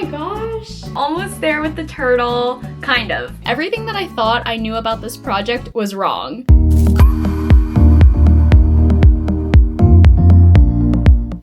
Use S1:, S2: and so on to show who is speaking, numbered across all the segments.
S1: gosh. Almost there with the turtle. Kind of. Everything that I thought I knew about this project was wrong.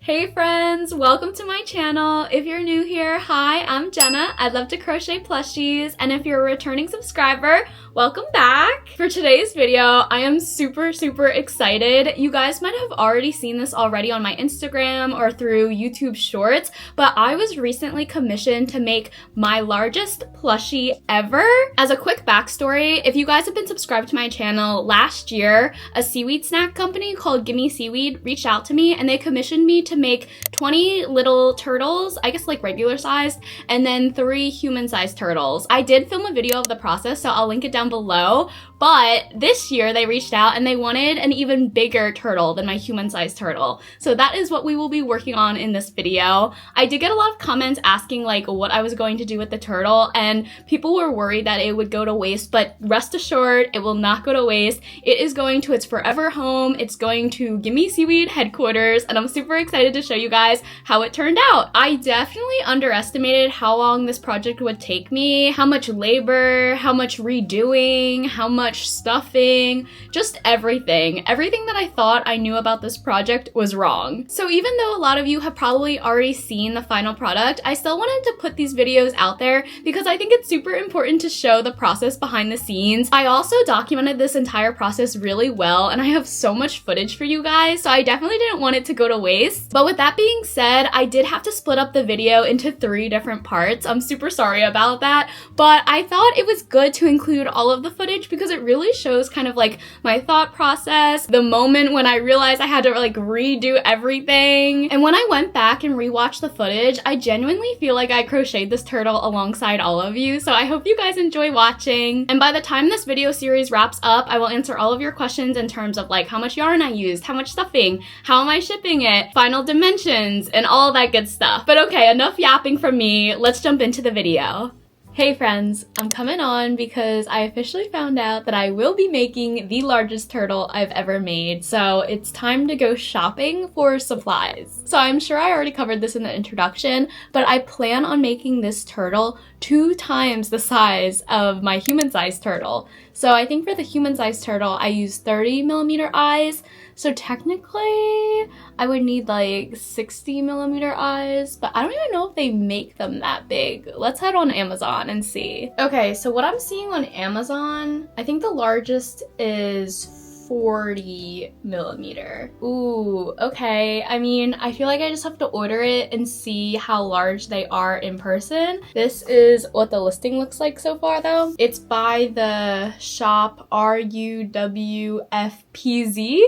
S1: Hey friends, welcome to my channel. If you're new here, hi, I'm Jenna. I love to crochet plushies, and if you're a returning subscriber, welcome back. For today's video, I am super excited. You guys might have already seen this already on my Instagram or through YouTube Shorts, but I was recently commissioned to make my largest plushie ever. As a quick backstory, if you guys have been subscribed to my channel, last year, a seaweed snack company called Gimme Seaweed reached out to me and they commissioned me to make 20 little turtles, I guess like regular sized, and then 3 human-sized turtles. I did film a video of the process, so I'll link it down below, but this year they reached out and they wanted an even bigger turtle than my human-sized turtle. So that is what we will be working on in this video. I did get a lot of comments asking like what I was going to do with the turtle, and people were worried that it would go to waste, but rest assured, it will not go to waste. It is going to its forever home. It's going to Gimme Seaweed headquarters, and I'm super excited to show you guys how it turned out. I definitely underestimated how long this project would take me, how much labor, how much redoing, how much stuffing, just everything. Everything that I thought I knew about this project was wrong. So even though a lot of you have probably already seen the final product, I still wanted to put these videos out there because I think it's super important to show the process behind the scenes. I also documented this entire process really well, and I have so much footage for you guys, so I definitely didn't want it to go to waste. But with that being said, I did have to split up the video into 3 different parts. I'm super sorry about that, but I thought it was good to include all of the footage because it really shows kind of like my thought process, the moment when I realized I had to like redo everything. And when I went back and rewatched the footage, I genuinely feel like I crocheted this turtle alongside all of you, so I hope you guys enjoy watching. And by the time this video series wraps up, I will answer all of your questions in terms of like how much yarn I used, how much stuffing, how am I shipping it, final dimensions, and all that good stuff. But okay, enough yapping from me. Let's jump into the video. Hey friends, I'm coming on because I officially found out that I will be making the largest turtle I've ever made, so it's time to go shopping for supplies. So I'm sure I already covered this in the introduction, but I plan on making this turtle 2 times the size of my human-sized turtle. So I think for the human-sized turtle, I used 30mm eyes, so technically I would need like 60mm eyes, but I don't even know if they make them that big. Let's head on Amazon and see. Okay, so what I'm seeing on Amazon, I think the largest is 40mm. Ooh, okay. I mean, I feel like I just have to order it and see how large they are in person. This is what the listing looks like so far though. It's by the shop RUWFPZ.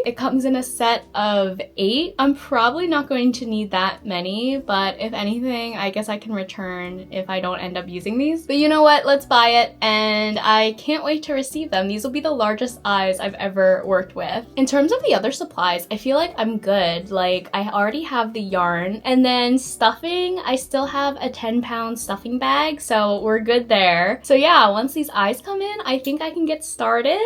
S1: It comes in a set of 8. I'm probably not going to need that many, but if anything, I guess I can return if I don't end up using these. But you know what? Let's buy it, and I can't wait to receive them. These will be the largest eyes I've ever worked with. In terms of the other supplies, I feel like I'm good. Like, I already have the yarn, and then stuffing, I still have a 10-pound stuffing bag, so we're good there. So yeah, once these eyes come in, I think I can get started.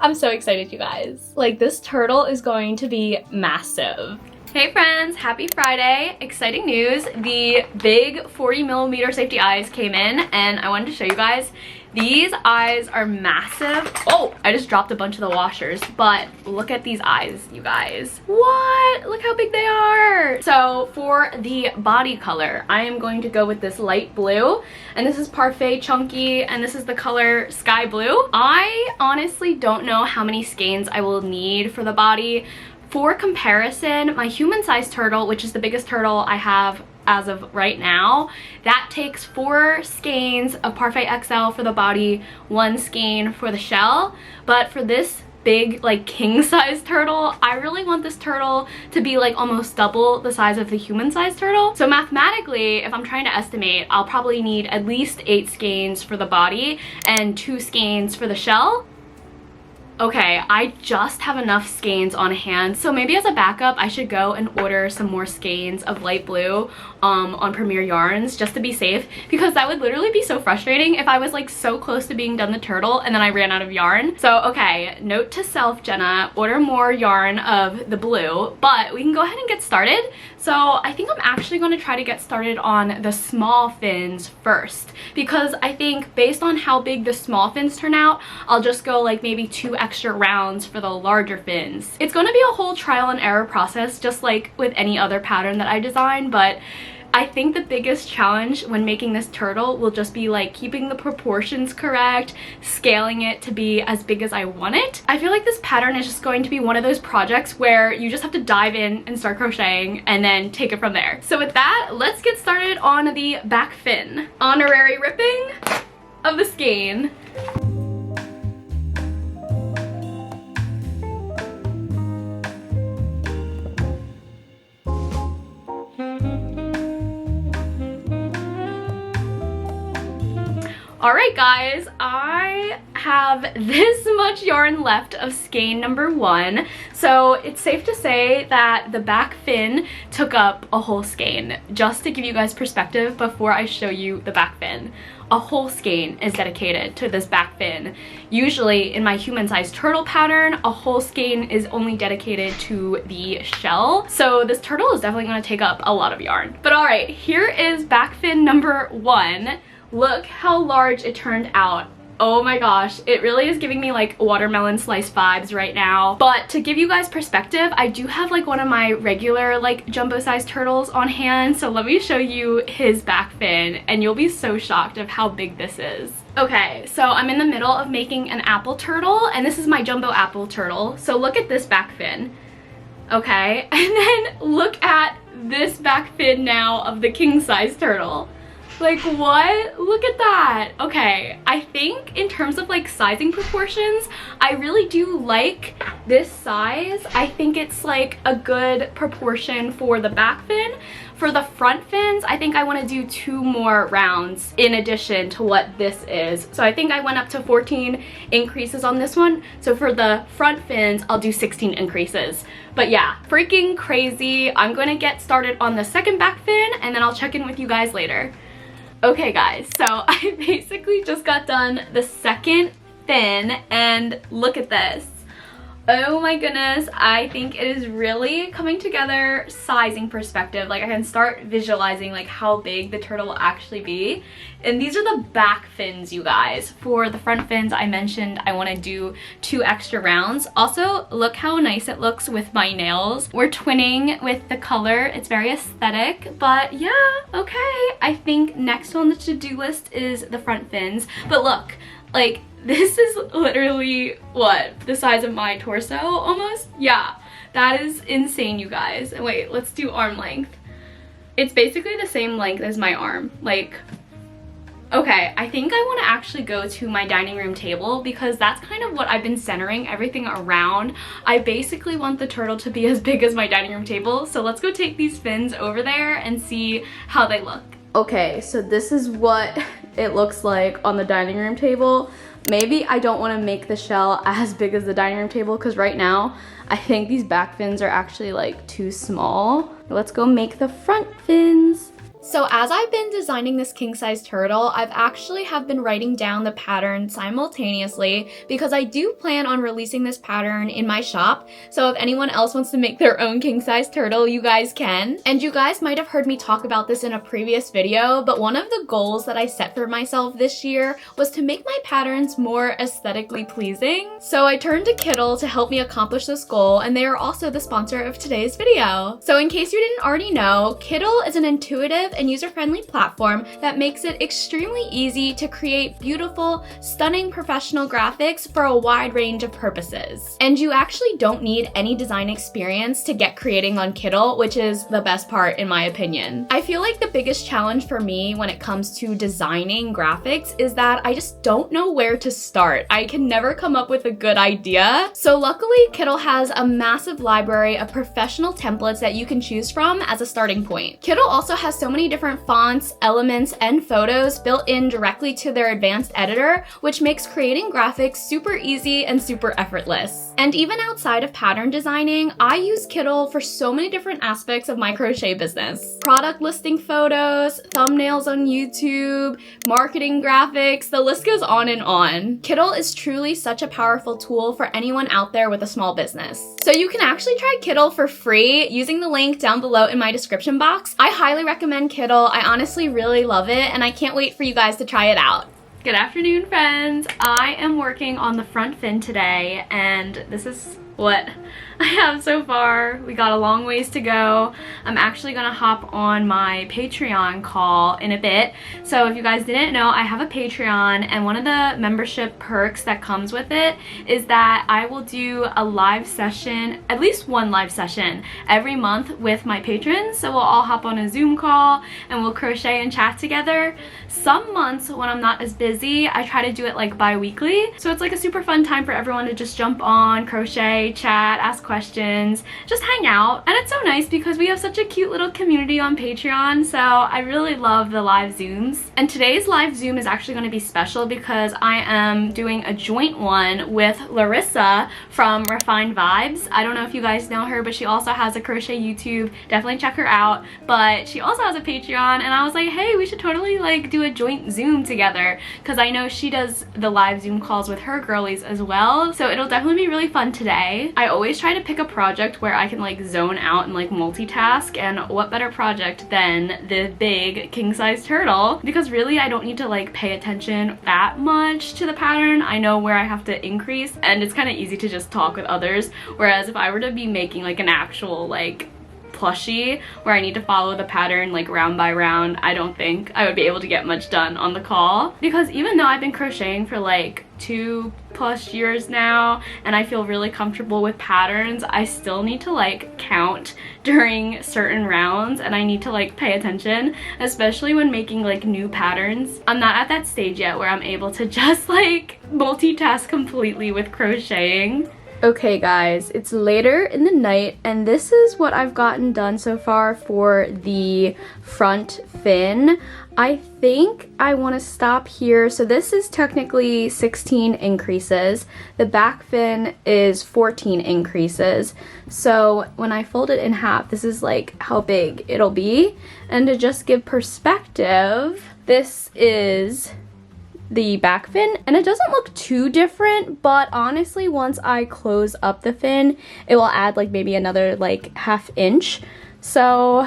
S1: I'm so excited, you guys. Like, this turtle is going to be massive. Hey friends, happy Friday. Exciting news. The big 40mm safety eyes came in, and I wanted to show you guys. These eyes are massive. Oh, I just dropped a bunch of the washers, but look at these eyes, you guys. What? Look how big they are. So for the body color, I am going to go with this light blue, and this is Parfait Chunky, and this is the color Sky Blue. I honestly don't know how many skeins I will need for the body. For comparison, my human-sized turtle, which is the biggest turtle I have as of right now, that takes 4 skeins of Parfait XL for the body, 1 skein for the shell. But for this big, like, king-size turtle, I really want this turtle to be like almost double the size of the human-sized turtle. So mathematically, if I'm trying to estimate, I'll probably need at least 8 skeins for the body and 2 skeins for the shell. Okay, I just have enough skeins on hand, so maybe as a backup I should go and order some more skeins of light blue on Premier Yarns just to be safe, because that would literally be so frustrating if I was like so close to being done the turtle and then I ran out of yarn. So okay, note to self, Jenna, order more yarn of the blue, but we can go ahead and get started. So I think I'm actually going to try to get started on the small fins first, because I think based on how big the small fins turn out, I'll just go like maybe 2 extra rounds for the larger fins. It's going to be a whole trial and error process, just like with any other pattern that I design, but I think the biggest challenge when making this turtle will just be like keeping the proportions correct, scaling it to be as big as I want it. I feel like this pattern is just going to be one of those projects where you just have to dive in and start crocheting and then take it from there. So with that, let's get started on the back fin. Honorary ripping of the skein. Alright guys, I have this much yarn left of skein number 1, so it's safe to say that the back fin took up a whole skein. Just to give you guys perspective before I show you the back fin, a whole skein is dedicated to this back fin. Usually in my human-sized turtle pattern, a whole skein is only dedicated to the shell, so this turtle is definitely going to take up a lot of yarn. But alright, here is back fin number 1. Look how large it turned out. Oh my gosh, it really is giving me like watermelon slice vibes right now. But to give you guys perspective, I do have like one of my regular like jumbo sized turtles on hand, so let me show you his back fin and you'll be so shocked of how big this is. Okay, so I'm in the middle of making an apple turtle, and this is my jumbo apple turtle, so look at this back fin. Okay, and then look at this back fin now of the king size turtle. Like what? Look at that. Okay, I think in terms of like sizing proportions, I really do like this size. I think it's like a good proportion for the back fin. For the front fins, I think I want to do 2 more rounds in addition to what this is. So I think I went up to 14 increases on this one. So for the front fins, I'll do 16 increases. But yeah, freaking crazy. I'm going to get started on the second back fin and then I'll check in with you guys later. Okay guys, so I basically just got done the second fin and look at this. Oh my goodness, I think it is really coming together sizing perspective. Like I can start visualizing like how big the turtle will actually be. And these are the back fins, you guys. For the front fins, I mentioned I want to do 2 extra rounds. Also, look how nice it looks with my nails. We're twinning with the color. It's very aesthetic, but yeah, okay. I think next on the to-do list is the front fins. But look, like, this is literally, what, the size of my torso almost? Yeah, that is insane, you guys. Wait, let's do arm length. It's basically the same length as my arm. Like, okay, I think I want to actually go to my dining room table because that's kind of what I've been centering everything around. I basically want the turtle to be as big as my dining room table, so let's go take these fins over there and see how they look. Okay, so this is what it looks like on the dining room table. Maybe I don't want to make the shell as big as the dining room table because right now I think these back fins are actually like too small. Let's go make the front fins. So as I've been designing this king-size turtle, I've actually have been writing down the pattern simultaneously because I do plan on releasing this pattern in my shop. So if anyone else wants to make their own king-size turtle, you guys can. And you guys might have heard me talk about this in a previous video, but one of the goals that I set for myself this year was to make my patterns more aesthetically pleasing. So I turned to Kittl to help me accomplish this goal, and they are also the sponsor of today's video. So in case you didn't already know, Kittl is an intuitive and user-friendly platform that makes it extremely easy to create beautiful, stunning professional graphics for a wide range of purposes. And you actually don't need any design experience to get creating on Kittl, which is the best part in my opinion. I feel like the biggest challenge for me when it comes to designing graphics is that I just don't know where to start. I can never come up with a good idea. So luckily, Kittl has a massive library of professional templates that you can choose from as a starting point. Kittl also has so many many different fonts, elements, and photos built in directly to their advanced editor, which makes creating graphics super easy and super effortless. And even outside of pattern designing, I use Kittl for so many different aspects of my crochet business. Product listing photos, thumbnails on YouTube, marketing graphics, the list goes on and on. Kittl is truly such a powerful tool for anyone out there with a small business. So you can actually try Kittl for free using the link down below in my description box. I highly recommend Kittl. I honestly really love it, and I can't wait for you guys to try it out. Good afternoon, friends. I am working on the front fin today, and this is what I have so far. We got a long ways to go. I'm actually gonna hop on my Patreon call in a bit. So if you guys didn't know, I have a Patreon, and one of the membership perks that comes with it is that I will do a live session, at least one live session every month with my patrons. So we'll all hop on a Zoom call and we'll crochet and chat together. Some months when I'm not as busy, I try to do it like bi-weekly. So it's like a super fun time for everyone to just jump on, crochet, chat, ask questions, just hang out. And it's so nice because we have such a cute little community on Patreon, so I really love the live Zooms. And today's live Zoom is actually going to be special because I am doing a joint one with Larissa from Refined Vibes. I don't know if you guys know her, but she also has a crochet YouTube. Definitely check her out. But she also has a Patreon, and I was like, hey, we should totally like do a joint Zoom together because I know she does the live Zoom calls with her girlies as well. So it'll definitely be really fun today. I always try to pick a project where I can like zone out and like multitask, and what better project than the big king-size turtle, because really I don't need to like pay attention that much to the pattern. I know where I have to increase, and it's kind of easy to just talk with others, whereas if I were to be making like an actual like plushie where I need to follow the pattern like round by round, I don't think I would be able to get much done on the call. Because even though I've been crocheting for like 2+ years now and I feel really comfortable with patterns, I still need to like count during certain rounds, and I need to like pay attention, especially when making like new patterns. I'm not at that stage yet where I'm able to just like multitask completely with crocheting. Okay guys, it's later in the night, and this is what I've gotten done so far for the front fin. I think I want to stop here. So this is technically 16 increases. The back fin is 14 increases. So when I fold it in half, this is like how big it'll be. And to just give perspective, this is the back fin, and it doesn't look too different, but honestly once I close up the fin, it will add like maybe another like ½ inch. So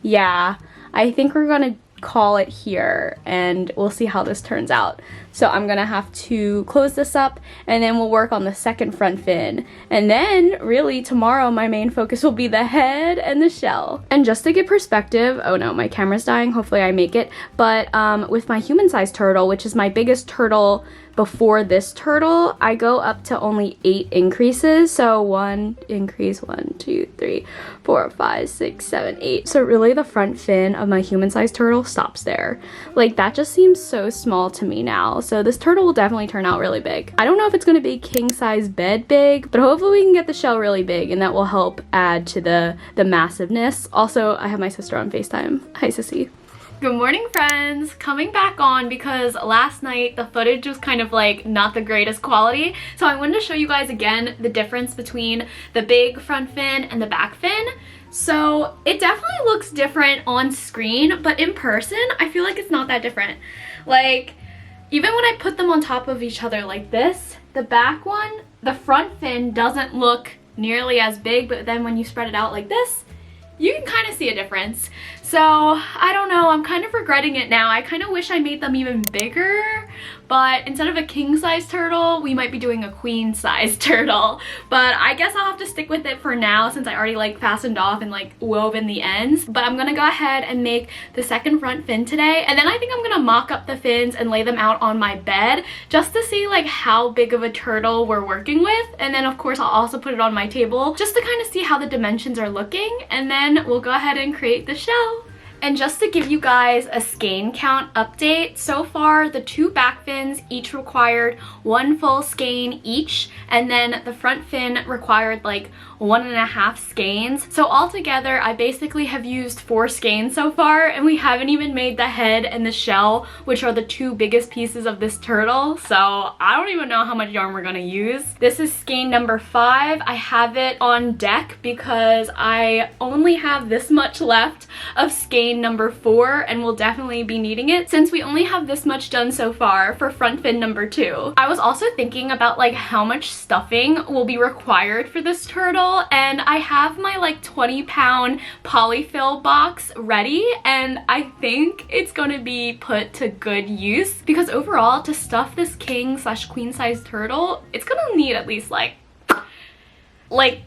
S1: yeah, I think we're gonna call it here and we'll see how this turns out. So I'm gonna have to close this up, and then we'll work on the second front fin, and then really tomorrow my main focus will be the head and the shell. And just to give perspective, oh no, my camera's dying, hopefully I make it, but with my human-sized turtle, which is my biggest turtle before this turtle, I go up to only 8 increases. So 1 increase, 1, 2, 3, 4, 5, 6, 7, 8. So really the front fin of my human-sized turtle stops there. Like that just seems so small to me now. So this turtle will definitely turn out really big. I don't know if it's gonna be king-size bed big, but hopefully we can get the shell really big, and that will help add to the massiveness. Also, I have my sister on FaceTime. Hi, sissy. Good morning, friends. Coming back on because last night the footage was kind of like not the greatest quality, so I wanted to show you guys again the difference between the big front fin and the back fin. So it definitely looks different on screen, but in person I feel like it's not that different. Like even when I put them on top of each other like this, the back one, the front fin doesn't look nearly as big, but then when you spread it out like this, you can kind of see a difference. So I don't know, I'm kind of regretting it now. I kind of wish I made them even bigger, but instead of a king-size turtle, we might be doing a queen-size turtle. But I guess I'll have to stick with it for now since I already like fastened off and like woven the ends. But I'm gonna go ahead and make the second front fin today, and then I think I'm gonna mock up the fins and lay them out on my bed just to see like how big of a turtle we're working with. And then of course I'll also put it on my table just to kind of see how the dimensions are looking, and then we'll go ahead and create the shell. And just to give you guys a skein count update, so far the 2 back fins each required 1 full skein each, and then the front fin required like 1.5 skeins. So altogether, I basically have used 4 skeins so far, and we haven't even made the head and the shell, which are the 2 biggest pieces of this turtle. So I don't even know how much yarn we're gonna use. This is skein number 5. I have it on deck because I only have this much left of skein number 4, and we'll definitely be needing it since we only have this much done so far for front fin number 2. I was also thinking about like how much stuffing will be required for this turtle, and I have my like 20-pound polyfill box ready, and I think it's gonna be put to good use because overall, to stuff this king/queen size turtle, it's gonna need at least like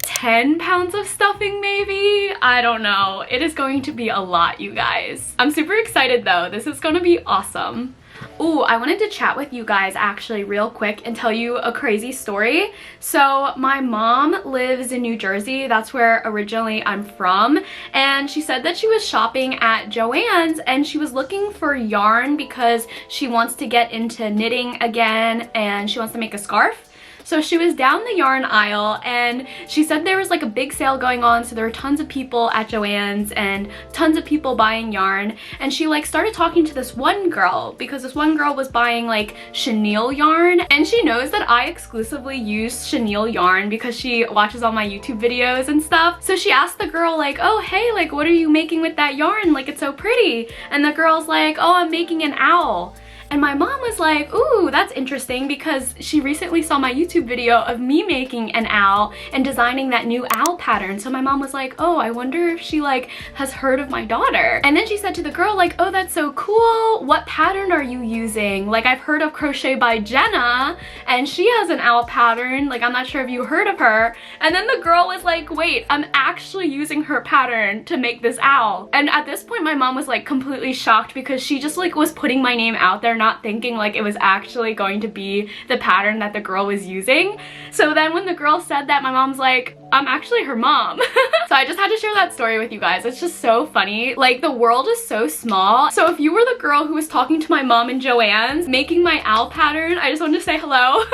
S1: 10 pounds of stuffing maybe? I don't know. It is going to be a lot, you guys. I'm super excited though. This is gonna be awesome. Ooh, I wanted to chat with you guys actually real quick and tell you a crazy story. So my mom lives in New Jersey. That's where originally I'm from. And she said that she was shopping at Joann's and she was looking for yarn because she wants to get into knitting again and she wants to make a scarf. So she was down the yarn aisle and she said there was like a big sale going on, so there were tons of people at Joann's and tons of people buying yarn, and she like started talking to this one girl because this one girl was buying like chenille yarn, and she knows that I exclusively use chenille yarn because she watches all my YouTube videos and stuff. So she asked the girl like, oh hey, like what are you making with that yarn? Like it's so pretty. And the girl's like, oh, I'm making an owl. And my mom was like, ooh, that's interesting, because she recently saw my YouTube video of me making an owl and designing that new owl pattern. So my mom was like, oh, I wonder if she like has heard of my daughter. And then she said to the girl like, oh, that's so cool. What pattern are you using? Like I've heard of Crochet by Jenna and she has an owl pattern. Like I'm not sure if you heard of her. And then the girl was like, wait, I'm actually using her pattern to make this owl. And at this point my mom was like completely shocked because she just like was putting my name out there, not thinking like it was actually going to be the pattern that the girl was using. So then when the girl said that, my mom's like, I'm actually her mom. So I just had to share that story with you guys. It's just so funny. Like the world is so small. So if you were the girl who was talking to my mom in Joann's making my owl pattern, I just wanted to say hello.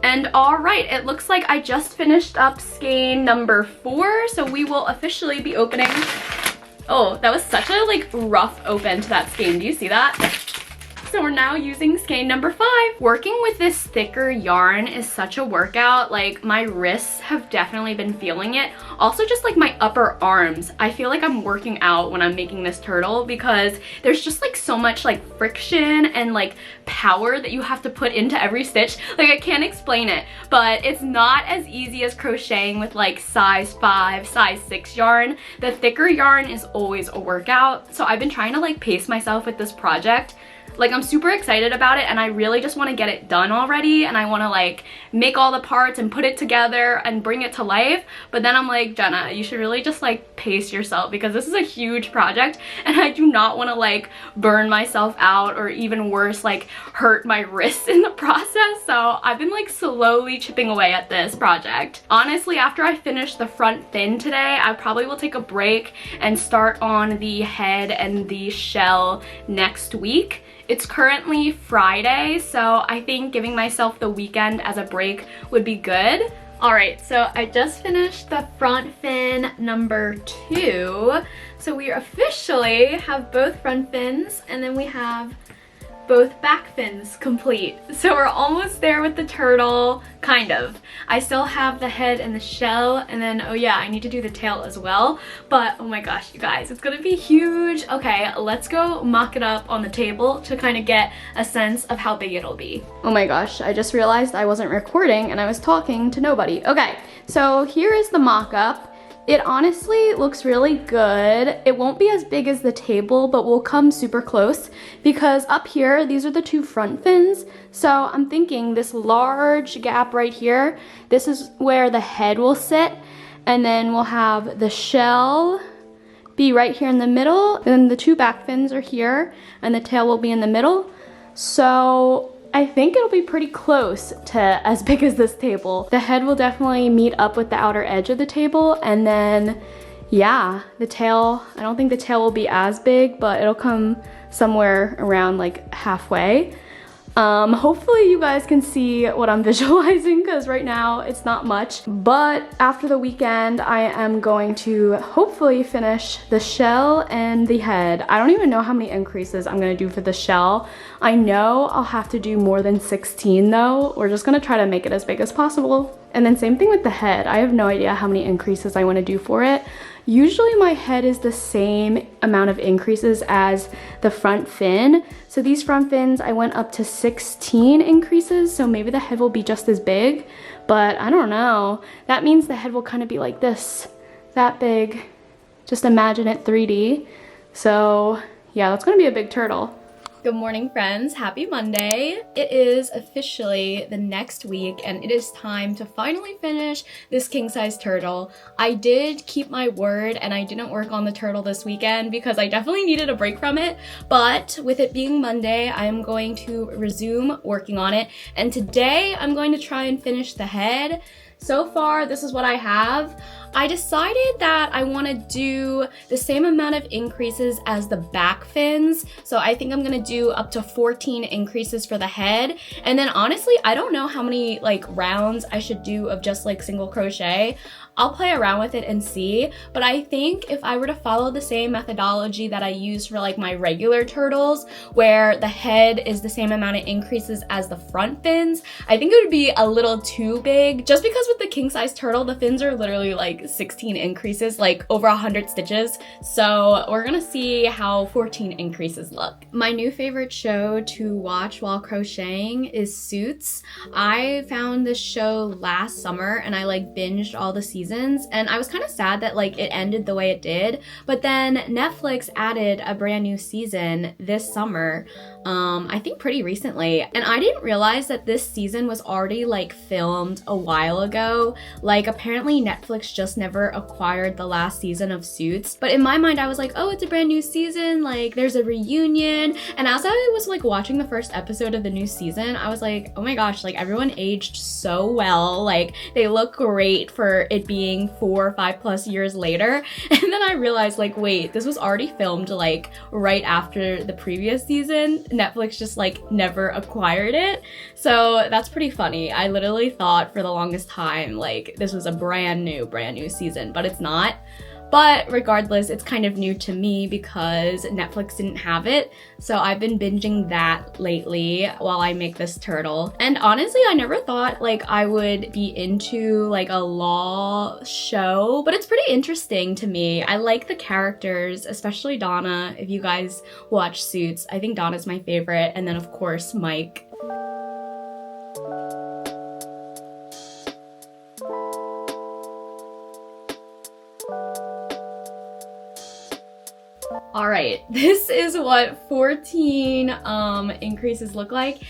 S1: And all right, it looks like I just finished up skein number 4, so we will officially be opening. Oh, that was such a like rough open to that skein. Do you see that? So we're now using skein number 5. Working with this thicker yarn is such a workout. Like my wrists have definitely been feeling it. Also just like my upper arms. I feel like I'm working out when I'm making this turtle because there's just like so much like friction and like power that you have to put into every stitch. Like I can't explain it, but it's not as easy as crocheting with like size 5, size 6 yarn. The thicker yarn is always a workout. So I've been trying to like pace myself with this project. Like I'm super excited about it and I really just want to get it done already, and I want to like make all the parts and put it together and bring it to life. But then I'm like, Jenna, you should really just like pace yourself because this is a huge project and I do not want to like burn myself out or even worse, like hurt my wrists in the process. So I've been like slowly chipping away at this project. Honestly, after I finish the front fin today, I probably will take a break and start on the head and the shell next week. It's currently Friday, so I think giving myself the weekend as a break would be good. All right, so I just finished the front fin number 2. So we officially have both front fins and then we have both back fins complete. So we're almost there with the turtle, kind of. I still have the head and the shell, and then, oh yeah, I need to do the tail as well. But oh my gosh, you guys, it's gonna be huge. Okay, let's go mock it up on the table to kind of get a sense of how big it'll be. Oh my gosh, I just realized I wasn't recording and I was talking to nobody. Okay, so here is the mock-up. It honestly looks really good. It won't be as big as the table, but will come super close because up here, these are the 2 front fins. So I'm thinking this large gap right here, this is where the head will sit, and then we'll have the shell be right here in the middle, and then the 2 back fins are here, and the tail will be in the middle. So I think it'll be pretty close to as big as this table. The head will definitely meet up with the outer edge of the table, and then yeah, the tail, I don't think the tail will be as big, but it'll come somewhere around like halfway. Hopefully you guys can see what I'm visualizing, because right now it's not much. But after the weekend, I am going to hopefully finish the shell and the head. I don't even know how many increases I'm gonna do for the shell. I know I'll have to do more than 16 though. We're just gonna try to make it as big as possible. And then same thing with the head. I have no idea how many increases I want to do for it. Usually my head is the same amount of increases as the front fin. So these front fins, I went up to 16 increases, so maybe the head will be just as big, but I don't know. That means the head will kind of be like this, that big. Just imagine it 3D. So yeah, that's gonna be a big turtle. Good morning, friends. Happy Monday. It is officially the next week and it is time to finally finish this king-size turtle. I did keep my word and I didn't work on the turtle this weekend because I definitely needed a break from it, but with it being Monday, I am going to resume working on it, and today I'm going to try and finish the head. So far, this is what I have. I decided that I want to do the same amount of increases as the back fins. So I think I'm going to do up to 14 increases for the head. And then honestly, I don't know how many like rounds I should do of just like single crochet. I'll play around with it and see, but I think if I were to follow the same methodology that I use for like my regular turtles, where the head is the same amount of increases as the front fins, I think it would be a little too big, just because with the king size turtle, the fins are literally like 16 increases, like over 100 stitches. So we're gonna see how 14 increases look. My new favorite show to watch while crocheting is Suits. I found this show last summer and I like binged all the seasons, and I was kind of sad that like it ended the way it did, but then Netflix added a brand new season this summer, I think pretty recently, and I didn't realize that this season was already like filmed a while ago. Like apparently Netflix just never acquired the last season of Suits, but in my mind I was like, oh, it's a brand new season, like there's a reunion. And as I was like watching the first episode of the new season, I was like, oh my gosh, like everyone aged so well, like they look great for it being 4 or 5 plus years later. And then I realized like, wait, this was already filmed like right after the previous season. Netflix just like never acquired it. So that's pretty funny. I literally thought for the longest time like this was a brand new season, but it's not. But regardless, it's kind of new to me because Netflix didn't have it. So I've been binging that lately while I make this turtle. And honestly, I never thought like I would be into like a law show, but it's pretty interesting to me. I like the characters, especially Donna. If you guys watch Suits, I think Donna's my favorite. And then of course, Mike. All right, this is what 14 increases look like,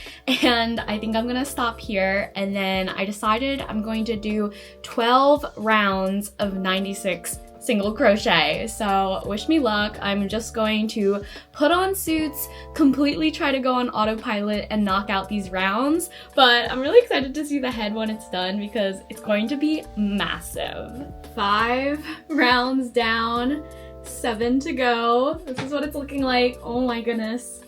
S1: and I think I'm gonna stop here, and then I decided I'm going to do 12 rounds of 96 single crochet. So wish me luck. I'm just going to put on Suits, completely try to go on autopilot and knock out these rounds, but I'm really excited to see the head when it's done because it's going to be massive. 5 rounds down, 7 to go. This is what it's looking like. Oh my goodness.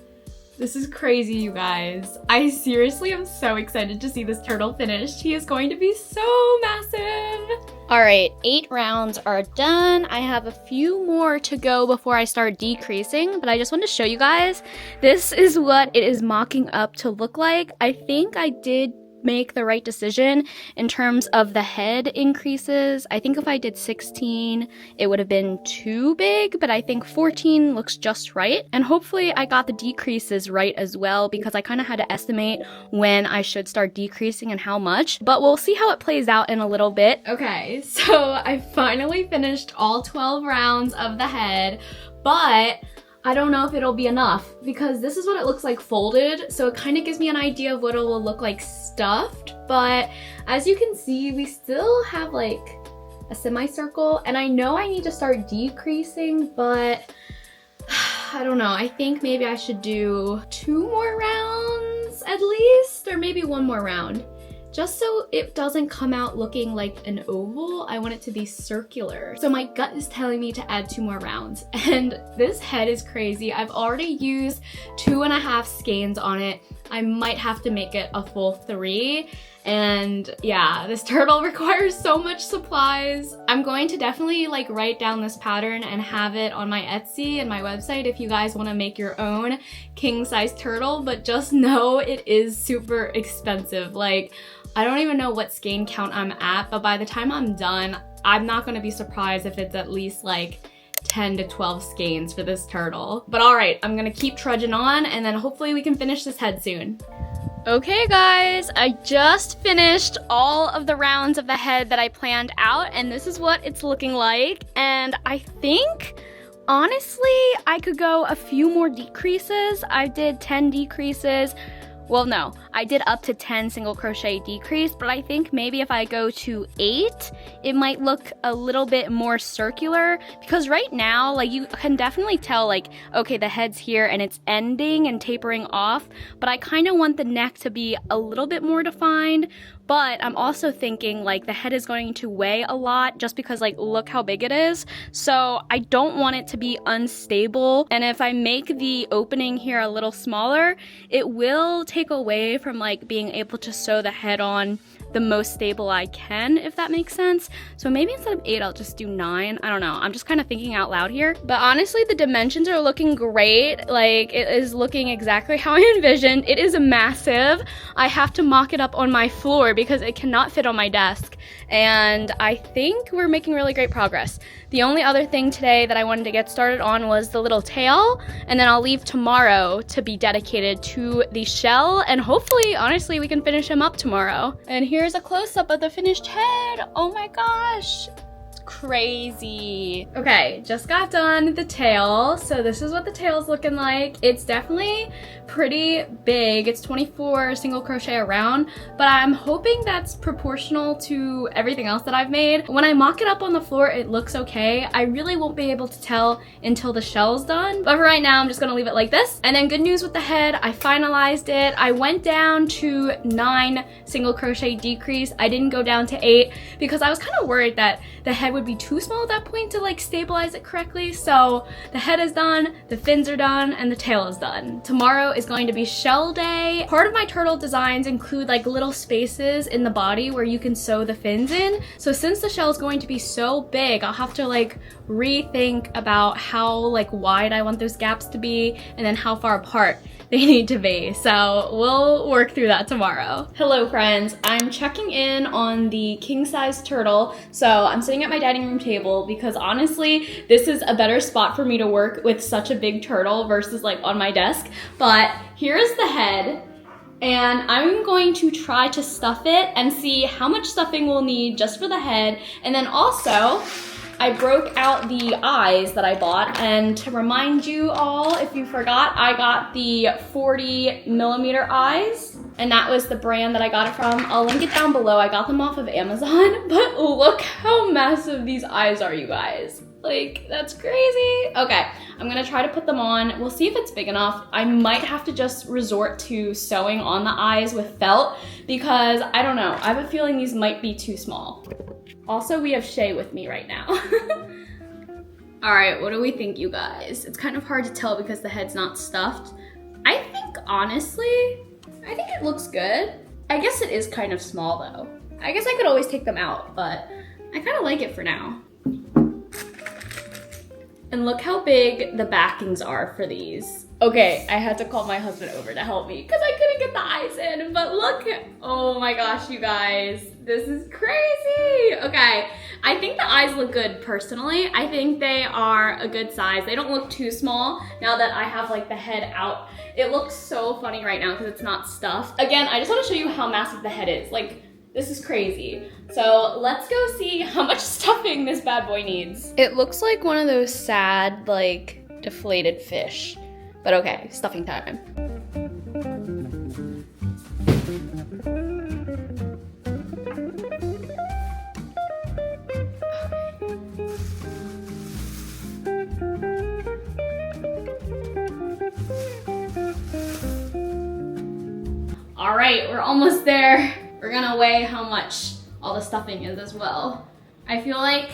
S1: This is crazy, you guys. I seriously am so excited to see this turtle finished. He is going to be so massive. All right, 8 rounds are done. I have a few more to go before I start decreasing, but I just want to show you guys. This is what it is mocking up to look like. I think I did make the right decision in terms of the head increases. I think if I did 16, it would have been too big, but I think 14 looks just right. And hopefully I got the decreases right as well, because I kind of had to estimate when I should start decreasing and how much, but we'll see how it plays out in a little bit. Okay, so I finally finished all 12 rounds of the head, but I don't know if it'll be enough because this is what it looks like folded. So it kind of gives me an idea of what it will look like stuffed. But as you can see, we still have like a semicircle, and I know I need to start decreasing, but I don't know. I think maybe I should do 2 more rounds at least, or maybe 1 more round. just so it doesn't come out looking like an oval. I want it to be circular. So my gut is telling me to add 2 more rounds. And this head is crazy. I've already used 2.5 skeins on it. I might have to make it a full 3. And yeah, this turtle requires so much supplies. I'm going to definitely like write down this pattern and have it on my Etsy and my website if you guys want to make your own king size turtle, but just know it is super expensive. Like, I don't even know what skein count I'm at, but by the time I'm done, I'm not going to be surprised if it's at least like 10 to 12 skeins for this turtle. But all right, I'm gonna keep trudging on and then hopefully we can finish this head soon. Okay guys, I just finished all of the rounds of the head that I planned out, and this is what it's looking like. And I think, honestly, I could go a few more decreases. I did 10 decreases. Well, no, I did up to 10 single crochet decrease, but I think maybe if I go to 8, it might look a little bit more circular, because right now, like, you can definitely tell, like, okay, the head's here and it's ending and tapering off, but I kind of want the neck to be a little bit more defined. But I'm also thinking like the head is going to weigh a lot just because like look how big it is. So I don't want it to be unstable. And if I make the opening here a little smaller, it will take away from like being able to sew the head on the most stable I can, if that makes sense. So maybe instead of 8, I'll just do 9. I don't know. I'm just kind of thinking out loud here. But honestly, the dimensions are looking great. Like, it is looking exactly how I envisioned. It is massive. I have to mock it up on my floor because it cannot fit on my desk. And I think we're making really great progress. The only other thing today that I wanted to get started on was the little tail, and then I'll leave tomorrow to be dedicated to the shell, and hopefully, honestly, we can finish him up tomorrow. And here's a close-up of the finished head. Oh my gosh. Crazy. Okay, just got done the tail. So this is what the tail's looking like. It's definitely pretty big. It's 24 single crochet around, but I'm hoping that's proportional to everything else that I've made. When I mock it up on the floor, it looks okay. I really won't be able to tell until the shell's done, but for right now, I'm just gonna leave it like this. And then good news with the head, I finalized it. I went down to 9 single crochet decrease. I didn't go down to 8 because I was kind of worried that the head would be too small at that point to like stabilize it correctly. So the head is done, the fins are done, and the tail is done. Tomorrow is going to be shell day. Part of my turtle designs include like little spaces in the body where you can sew the fins in. So since the shell is going to be so big, I'll have to like rethink about how like wide I want those gaps to be and then how far apart they need to be. So we'll work through that tomorrow. Hello friends, I'm checking in on the king size turtle. So I'm sitting at my dining room table because honestly, this is a better spot for me to work with such a big turtle versus like on my desk. But here's the head, and I'm going to try to stuff it and see how much stuffing we'll need just for the head. And then also, I broke out the eyes that I bought, and to remind you all, if you forgot, I got the 40mm eyes, and that was the brand that I got it from. I'll link it down below. I got them off of Amazon, but look how massive these eyes are, you guys. Like, that's crazy. Okay, I'm gonna try to put them on. We'll see if it's big enough. I might have to just resort to sewing on the eyes with felt because I don't know. I have a feeling these might be too small. Also, we have Shay with me right now. All right, what do we think, you guys? It's kind of hard to tell because the head's not stuffed. I think, honestly, I think it looks good. I guess it is kind of small though. I guess I could always take them out, but I kind of like it for now. And look how big the backings are for these. Okay, I had to call my husband over to help me because I couldn't get the eyes in, but look, oh my gosh, you guys, this is crazy. Okay, I think the eyes look good personally. I think they are a good size. They don't look too small now that I have like the head out. It looks so funny right now because it's not stuffed. Again, I just want to show you how massive the head is. Like, this is crazy. So let's go see how much stuffing this bad boy needs. It looks like one of those sad, like, deflated fish. But okay, stuffing time. All right, we're almost there. we're gonna weigh how much all the stuffing is as well. I feel like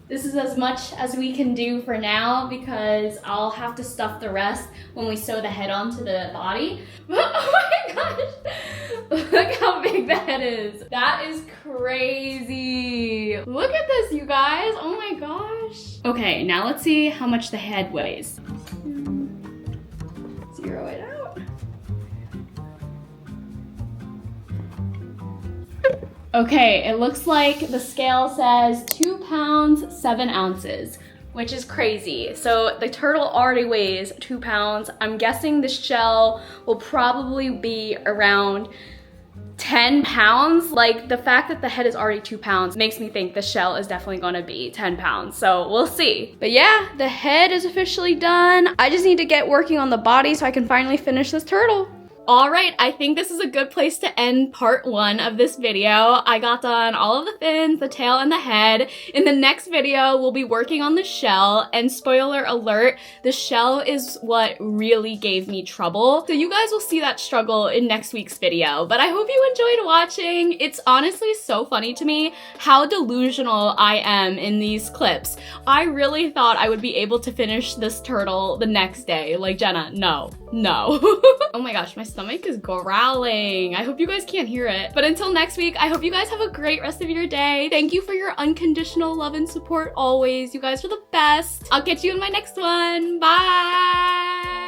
S1: this is as much as we can do for now because I'll have to stuff the rest when we sew the head onto the body. Oh my gosh, look how big the head is. That is crazy. Look at this, you guys, oh my gosh. Okay, now let's see how much the head weighs. Zero it out. Okay, it looks like the scale says 2 pounds, 7 ounces, which is crazy. So the turtle already weighs 2 pounds. I'm guessing the shell will probably be around 10 pounds. Like, the fact that the head is already 2 pounds makes me think the shell is definitely gonna be 10 pounds. So we'll see. But yeah, the head is officially done. I just need to get working on the body so I can finally finish this turtle. All right, I think this is a good place to end part 1 of this video. I got done all of the fins, the tail, and the head. In the next video, we'll be working on the shell, and spoiler alert, the shell is what really gave me trouble. So you guys will see that struggle in next week's video, but I hope you enjoyed watching. It's honestly so funny to me how delusional I am in these clips. I really thought I would be able to finish this turtle the next day. Like, Jenna, no. Oh my gosh, my stomach is growling. I hope you guys can't hear it. But until next week, I hope you guys have a great rest of your day. Thank you for your unconditional love and support always. You guys are the best. I'll catch you in my next one. Bye.